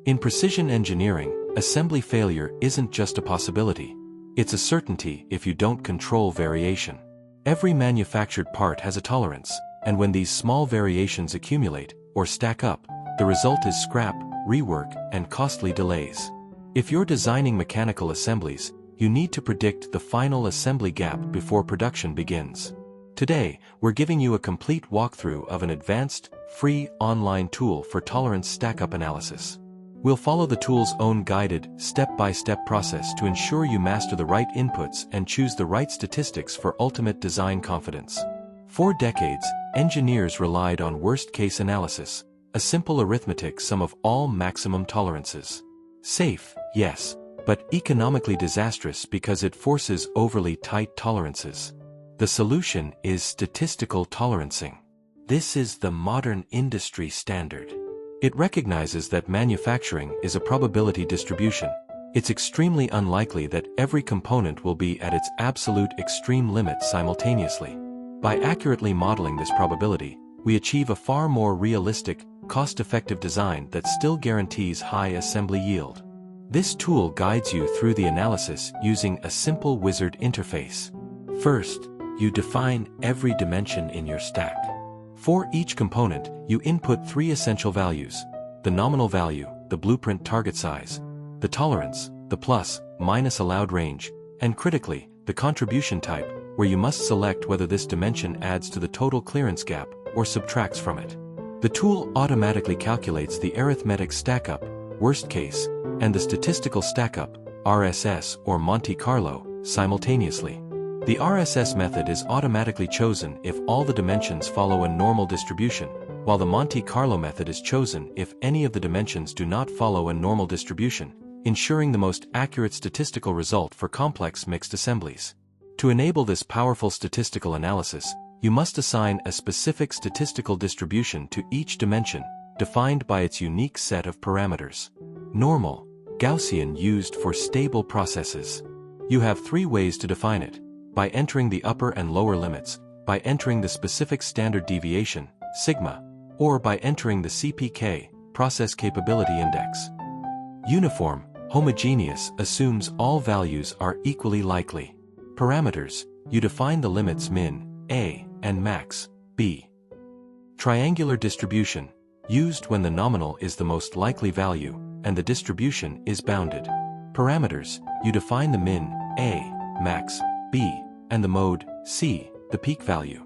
In precision engineering, assembly failure isn't just a possibility. It's a certainty if you don't control variation. Every manufactured part has a tolerance, and when these small variations accumulate or stack up, the result is scrap, rework, and costly delays. If you're designing mechanical assemblies, you need to predict the final assembly gap before production begins. Today, we're giving you a complete walkthrough of an advanced, free, online tool for tolerance stack-up analysis. We'll follow the tool's own guided, step-by-step process to ensure you master the right inputs and choose the right statistics for ultimate design confidence. For decades, engineers relied on worst-case analysis, a simple arithmetic sum of all maximum tolerances. Safe, yes, but economically disastrous because it forces overly tight tolerances. The solution is statistical tolerancing. This is the modern industry standard. It recognizes that manufacturing is a probability distribution. It's extremely unlikely that every component will be at its absolute extreme limit simultaneously. By accurately modeling this probability, we achieve a far more realistic, cost-effective design that still guarantees high assembly yield. This tool guides you through the analysis using a simple wizard interface. First, you define every dimension in your stack. For each component, you input three essential values: the nominal value, the blueprint target size, the tolerance, the plus/minus allowed range, and critically, the contribution type, where you must select whether this dimension adds to the total clearance gap or subtracts from it. The tool automatically calculates the arithmetic stackup, worst case, and the statistical stackup, RSS or Monte Carlo, simultaneously. The RSS method is automatically chosen if all the dimensions follow a normal distribution, while the Monte Carlo method is chosen if any of the dimensions do not follow a normal distribution, ensuring the most accurate statistical result for complex mixed assemblies. To enable this powerful statistical analysis, you must assign a specific statistical distribution to each dimension, defined by its unique set of parameters. Normal, Gaussian used for stable processes. You have three ways to define it: by entering the upper and lower limits, by entering the specific standard deviation, sigma, or by entering the CPK, process capability index. Uniform, homogeneous assumes all values are equally likely. Parameters, you define the limits min, A, and max, B. Triangular distribution, used when the nominal is the most likely value, and the distribution is bounded. Parameters, you define the min, A, max, B, and the mode, C, the peak value.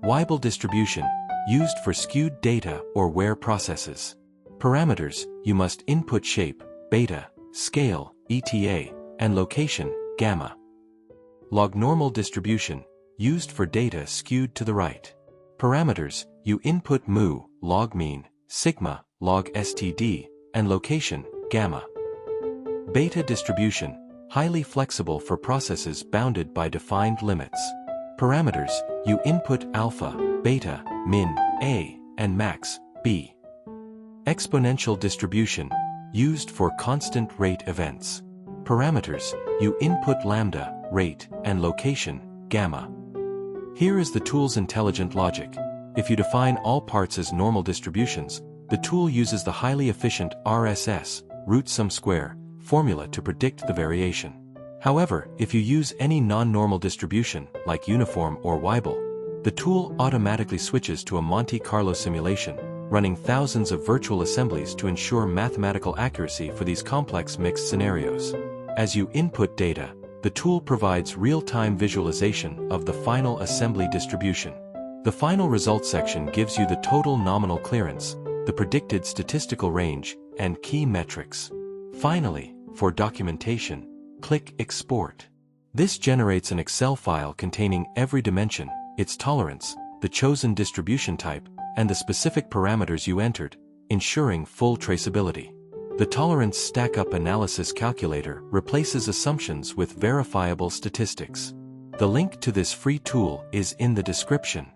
Weibull distribution, used for skewed data or where processes. Parameters, you must input shape, beta, scale, eta, and location, gamma. Log-normal distribution, used for data skewed to the right. Parameters, you input mu, log mean, sigma, log std, and location, gamma. Beta distribution, highly flexible for processes bounded by defined limits. Parameters, you input alpha, beta, min, A, and max, B. Exponential distribution, used for constant rate events. Parameters, you input lambda, rate, and location, gamma. Here is the tool's intelligent logic. If you define all parts as normal distributions, the tool uses the highly efficient RSS, root sum square, formula to predict the variation. However, if you use any non-normal distribution, like uniform or Weibull, the tool automatically switches to a Monte Carlo simulation, running thousands of virtual assemblies to ensure mathematical accuracy for these complex mixed scenarios. As you input data, the tool provides real-time visualization of the final assembly distribution. The final results section gives you the total nominal clearance, the predicted statistical range, and key metrics. Finally, for documentation, click Export. This generates an Excel file containing every dimension, its tolerance, the chosen distribution type, and the specific parameters you entered, ensuring full traceability. The tolerance stack-up analysis calculator replaces assumptions with verifiable statistics. The link to this free tool is in the description.